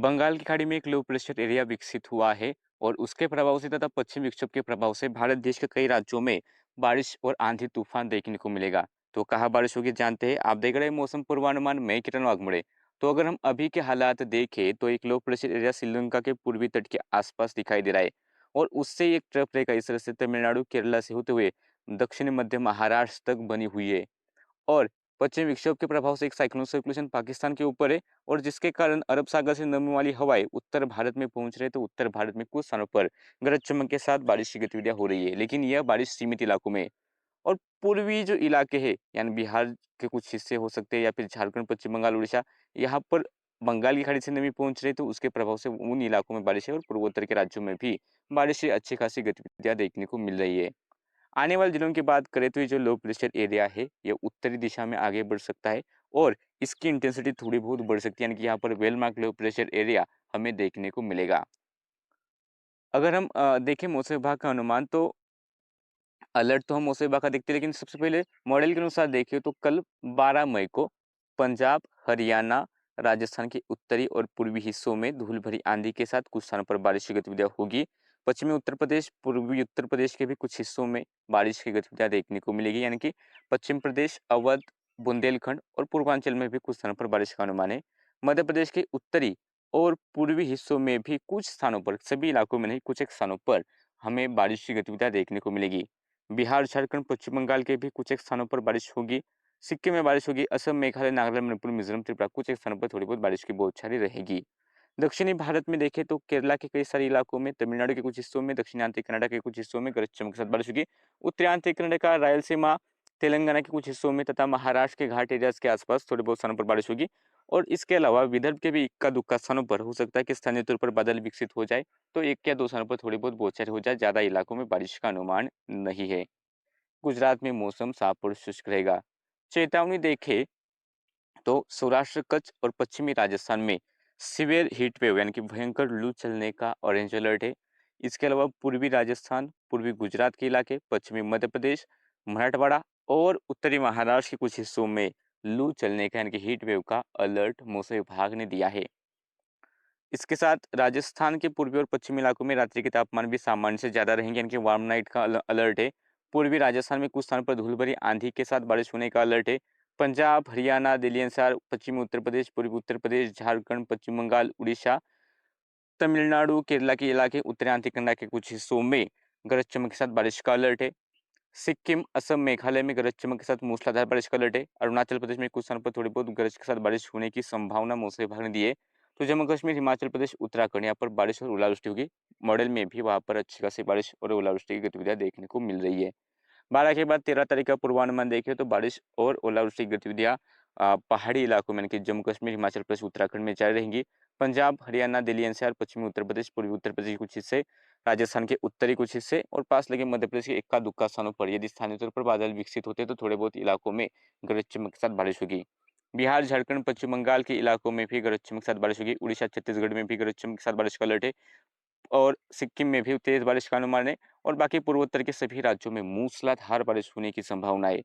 बंगाल की खाड़ी में एक लो प्रेशर एरिया विकसित हुआ है और उसके प्रभाव से तथा पश्चिमी विक्षोभ के प्रभाव से भारत देश के कई राज्यों में बारिश और आंधी तूफान देखने को मिलेगा। तो कहाँ बारिश होगी जानते हैं। आप देख रहे हैं मौसम पूर्वानुमान, मैं किरण वाघमोड़े। तो अगर हम अभी के हालात देखें तो एक लो प्रेशर एरिया श्रीलंका के पूर्वी तट के आसपास दिखाई दे रहा है और उससे एक ट्रफ रेखा इस तरह से तमिलनाडु केरला से होते हुए दक्षिण मध्य महाराष्ट्र तक बनी हुई है। और पश्चिमी विक्षोभ के प्रभाव से एक साइक्लोन सर्कुलेशन पाकिस्तान के ऊपर है और जिसके कारण अरब सागर से नमी वाली हवाएं उत्तर भारत में पहुंच रहे, तो उत्तर भारत में कुछ स्थानों पर गरज चमक के साथ बारिश की गतिविधियां हो रही है, लेकिन यह बारिश सीमित इलाकों में है। और पूर्वी जो इलाके हैं यानी बिहार के कुछ हिस्से हो सकते हैं या फिर झारखंड, पश्चिम बंगाल, उड़ीसा, यहाँ पर बंगाल की खाड़ी से नमी पहुंच रही है, तो उसके प्रभाव से उन इलाकों में बारिश है और पूर्वोत्तर के राज्यों में भी बारिश से अच्छी खासी गतिविधियां देखने को मिल रही है। आने वाले दिनों की बात करें तो ये जो लो प्रेशर एरिया है ये उत्तरी दिशा में आगे बढ़ सकता है और इसकी इंटेंसिटी थोड़ी बहुत बढ़ सकती है, यानी कि यहाँ पर well mark low pressure area हमें देखने को मिलेगा। अगर हम देखें मौसम विभाग का अनुमान, तो अलर्ट तो हम मौसम विभाग का देखते हैं, लेकिन सबसे पहले मॉडल के अनुसार देखिए तो कल 12 मई को पंजाब, हरियाणा, राजस्थान के उत्तरी और पूर्वी हिस्सों में धूल भरी आंधी के साथ कुछ स्थानों पर बारिश की गतिविधियां होगी। पश्चिमी उत्तर प्रदेश, पूर्वी उत्तर प्रदेश के भी कुछ हिस्सों में बारिश की गतिविधियां देखने को मिलेगी, यानी कि पश्चिम प्रदेश, अवध, बुंदेलखंड और पूर्वांचल में भी कुछ स्थानों पर बारिश का अनुमान है। मध्य प्रदेश के उत्तरी और पूर्वी हिस्सों में भी कुछ स्थानों पर, सभी इलाकों में नहीं, कुछ एक स्थानों पर हमें बारिश की गतिविधियां देखने को मिलेगी। बिहार, झारखंड, पश्चिम बंगाल के भी कुछ एक स्थानों पर बारिश होगी। सिक्किम में बारिश होगी। असम, मेघालय, नागालैंड, मणिपुर, मिजोरम, त्रिपुरा कुछ एक स्थानों पर थोड़ी बहुत बारिश की बौछारें रहेगी। दक्षिणी भारत में देखें तो केरला के कई सारे इलाकों में, तमिलनाडु के कुछ हिस्सों में, दक्षिणांत कनाडा के कुछ हिस्सों में गरज चमक के साथ बारिश होगी। उत्तरांत कनाडा, रायलसीमा, तेलंगाना के कुछ हिस्सों में तथा महाराष्ट्र के घाट एरियाज के आसपास थोड़े बहुत स्थानों पर बारिश होगी। और इसके अलावा विदर्भ के भी इक्का दुक्का स्थानों पर हो सकता है कि स्थानीय तौर पर बादल विकसित हो जाए, तो एक या दो स्थानों पर थोड़ी बहुत बौछारें हो जाए। ज्यादा इलाकों में बारिश का अनुमान नहीं है। गुजरात में मौसम साफ और शुष्क रहेगा। चेतावनी देखें तो सौराष्ट्र, कच्छ और पश्चिमी राजस्थान में सीवियर हीट वेव यानी कि भयंकर लू चलने का ऑरेंज अलर्ट है। इसके अलावा पूर्वी राजस्थान, पूर्वी गुजरात के इलाके, पश्चिमी मध्य प्रदेश, मराठवाड़ा और उत्तरी महाराष्ट्र के कुछ हिस्सों में लू चलने का यानी कि हीट वेव का अलर्ट मौसम विभाग ने दिया है। इसके साथ राजस्थान के पूर्वी और पश्चिमी इलाकों में रात्रि के तापमान भी सामान्य से ज्यादा रहेंगे, यानी कि वार्म नाइट का अलर्ट है। पूर्वी राजस्थान में कुछ स्थानों पर धूल भरी आंधी के साथ बारिश होने का अलर्ट है। पंजाब, हरियाणा, दिल्ली एनसीआर, पश्चिमी उत्तर प्रदेश, पूर्वी उत्तर प्रदेश, झारखंड, पश्चिम बंगाल, उड़ीसा, तमिलनाडु, केरला के इलाके, उत्तरांत कन्नड़ के कुछ हिस्सों में गरज चमक के साथ बारिश का अलर्ट है। सिक्किम, असम, मेघालय में गरज चमक के साथ मूसलाधार बारिश का अलर्ट है। अरुणाचल प्रदेश में कुछ स्थानों पर थोड़ी बहुत गरज के साथ बारिश होने की संभावना मौसम विभाग ने दी है। तो जम्मू कश्मीर, हिमाचल प्रदेश, उत्तराखंड यहाँ पर बारिश और ओलावृष्टि होगी। मॉडल में भी वहाँ पर अच्छी खासी बारिश और ओलावृष्टि की गतिविधियां देखने को मिल रही है। 12 के बाद 13 तारीख का पूर्वानुमान देखें तो बारिश और ओलावृष्टि की गतिविधियां पहाड़ी इलाकों में यानी कि जम्मू कश्मीर, हिमाचल प्रदेश, उत्तराखंड में जारी रहेंगी। पंजाब, हरियाणा, दिल्ली एनसीआर, पश्चिमी उत्तर प्रदेश, पूर्वी उत्तर प्रदेश के कुछ हिस्से, राजस्थान के उत्तरी कुछ हिस्से और पास लगे मध्य प्रदेश के इक्का दुक्का स्थानों पर यदि स्थानीय तौर पर बादल विकसित होते हैं तो थोड़े बहुत इलाकों में गरज चमक के साथ बारिश होगी। बिहार, झारखंड, पश्चिम बंगाल के इलाकों में भी गरज चमक के साथ बारिश होगी। उड़ीसा, छत्तीसगढ़ में भी गरज चमक के साथ बारिश का अलर्ट है और सिक्किम में भी तेज बारिश का अनुमान है और बाकी पूर्वोत्तर के सभी राज्यों में मूसलाधार बारिश होने की संभावना है।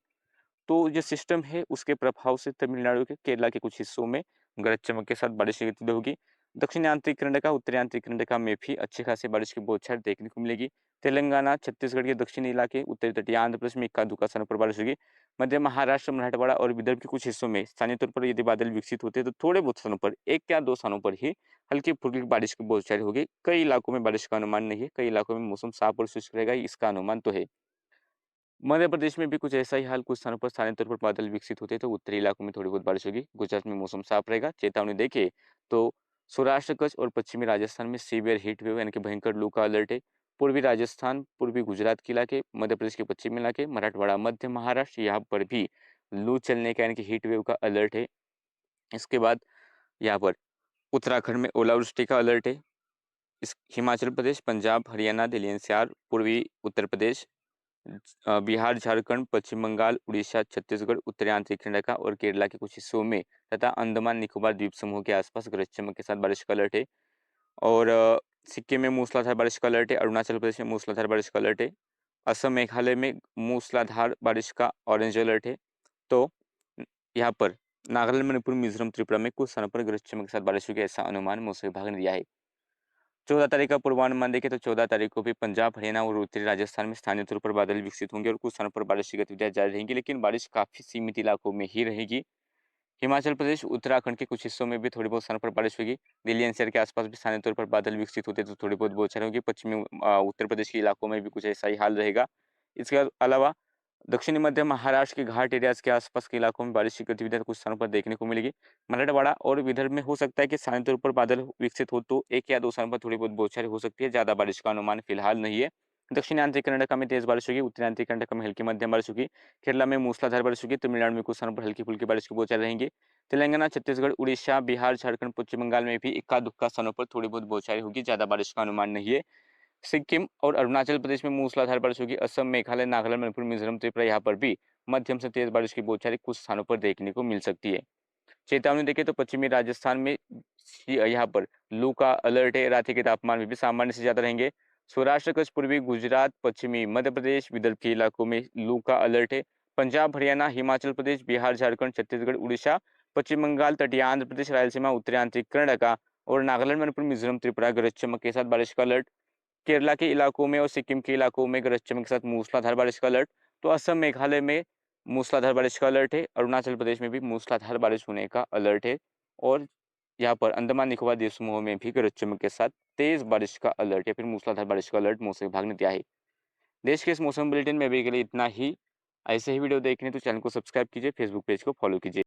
तो जो सिस्टम है उसके प्रभाव से तमिलनाडु के, केरला के कुछ हिस्सों में गरज चमक के साथ बारिश की गतिविधि होगी। दक्षिणी आंतरिक कर्नाटक, उत्तरी आंतरिक कर्नाटक में भी अच्छी खासी बारिश की बौछार देखने को मिलेगी। तेलंगाना, छत्तीसगढ़ के दक्षिणी इलाके, उत्तरी तटीय आंध्र प्रदेश में इक्का दुक्का स्थानों पर बारिश होगी। मध्य महाराष्ट्र, मराठवाड़ा और विदर्भ के कुछ हिस्सों में स्थानीय तौर पर यदि बादल विकसित होते हैं तो थोड़े बहुत स्थानों पर, एक या दो स्थानों पर ही हल्की फुल्की बारिश की बौछारें होगी। कई इलाकों में बारिश का अनुमान नहीं है। कई इलाकों में मौसम साफ और शुष्क रहेगा, इसका अनुमान तो है। मध्य प्रदेश में भी कुछ ऐसा ही हाल, कुछ स्थानों पर स्थानीय तौर पर बादल विकसित होते हैं तो उत्तरी इलाकों में थोड़ी बहुत बारिश होगी। गुजरात में मौसम साफ रहेगा। चेतावनी देखे तो सौराष्ट्र, कच्छ और पश्चिमी राजस्थान में सीवियर हीट वेव यानी कि भयंकर लू का अलर्ट है। पूर्वी राजस्थान, पूर्वी गुजरात के इलाके, मध्य प्रदेश के पश्चिमी इलाके, मराठवाड़ा, मध्य महाराष्ट्र यहाँ पर भी लू चलने का यानी कि हीट वेव का अलर्ट है। इसके बाद यहाँ पर उत्तराखंड में ओलावृष्टि का अलर्ट है। इस हिमाचल प्रदेश, पंजाब, हरियाणा, दिल्ली एनसीआर, पूर्वी उत्तर प्रदेश, बिहार, झारखंड, पश्चिम बंगाल, उड़ीसा, छत्तीसगढ़, उत्तरी आंतरिक कर्नाटक और केरला के कुछ हिस्सों में तथा अंडमान निकोबार द्वीप समूह के आसपास गरज चमक के साथ बारिश का अलर्ट है। और सिक्किम में मूसलाधार बारिश का अलर्ट है। अरुणाचल प्रदेश में मूसलाधार बारिश का अलर्ट है। असम, मेघालय में मूसलाधार बारिश का ऑरेंज अलर्ट है। तो यहाँ पर नागालैंड, मणिपुर, मिजोरम, त्रिपुरा में कुछ स्थानों पर गरज चमक के साथ बारिश होगी, ऐसा अनुमान मौसम विभाग ने दिया है। 14 तारीख का पूर्वानुमान देखें तो 14 तारीख को भी पंजाब, हरियाणा और उत्तरी राजस्थान में स्थानीय तौर पर बादल विकसित होंगे और कुछ स्थानों पर बारिश की गतिविधियां जारी रहेंगी, लेकिन बारिश काफी सीमित इलाकों में ही रहेगी। हिमाचल प्रदेश, उत्तराखंड के कुछ हिस्सों में भी थोड़ी बहुत स्थानों पर बारिश होगी। दिल्ली एनसीआर के आसपास भी स्थानीय तौर पर बादल विकसित होते तो थोड़ी बहुत बौछारें होगी। पश्चिमी उत्तर प्रदेश के इलाकों में भी कुछ ऐसा ही हाल रहेगा। इसके अलावा दक्षिणी मध्य महाराष्ट्र के घाट एरियाज के आसपास के इलाकों में बारिश की गतिविधियां कुछ स्थानों पर देखने को मिलेगी। मराठवाड़ा और विदर्भ में हो सकता है कि स्थानीय तौर पर बादल विकसित हो तो एक या दो स्थानों पर थोड़ी बहुत बौछारें हो सकती है। ज्यादा बारिश का अनुमान फिलहाल नहीं है। दक्षिणी आंध्र कर्नाटक में तेज बारिश होगी, उत्तरी आंध्र कर्नाटक में हल्की मध्यम बारिश होगी, केरला में मूसलाधार बारिश होगी, तमिलनाडु में कुछ स्थानों पर हल्की फुल्की बारिश की बौछारें रहेंगी। तेलंगाना, छत्तीसगढ़, उड़ीसा, बिहार, झारखंड, पश्चिम बंगाल में भी इक्का दुक्का स्थानों पर थोड़ी बहुत बौछारें होगी। ज्यादा बारिश का अनुमान नहीं है। सिक्किम और अरुणाचल प्रदेश में मूसलाधार बारिश होगी। असम, मेघालय, नागालैंड, मणिपुर, मिजोरम, त्रिपुरा यहाँ पर भी मध्यम से तेज बारिश की बौछारें कुछ स्थानों पर देखने को मिल सकती है। चेतावनी देखें तो पश्चिमी राजस्थान में यहाँ पर लू का अलर्ट है। रात के तापमान में भी सामान्य से ज्यादा रहेंगे। सौराष्ट्र, कच्छ, पूर्वी गुजरात, पश्चिमी मध्य प्रदेश, विदर्भ के इलाकों में लू का अलर्ट है। पंजाब, हरियाणा, हिमाचल प्रदेश, बिहार, झारखंड, छत्तीसगढ़, उड़ीसा, पश्चिम बंगाल, तटीय आंध्र प्रदेश, रायलसीमा, उत्तरी आंतरिक कर्नाटका और नागालैंड, मणिपुर, मिजोरम, त्रिपुरा गरज चमक के साथ बारिश का अलर्ट। केरला के इलाकों में और सिक्किम के इलाकों में गरज चमक के साथ मूसलाधार बारिश का अलर्ट। तो असम, मेघालय में मूसलाधार बारिश का अलर्ट है। अरुणाचल प्रदेश में भी मूसलाधार बारिश होने का अलर्ट है। और यहाँ पर अंडमान निकोबार द्वीप समूह में भी गरज चमक के साथ तेज बारिश का अलर्ट या फिर मूसलाधार बारिश का अलर्ट मौसम विभाग ने दिया है। देश के इस मौसम बुलेटिन में अभी के लिए इतना ही। ऐसे ही वीडियो देखने तो चैनल को सब्सक्राइब कीजिए, फेसबुक पेज को फॉलो कीजिए।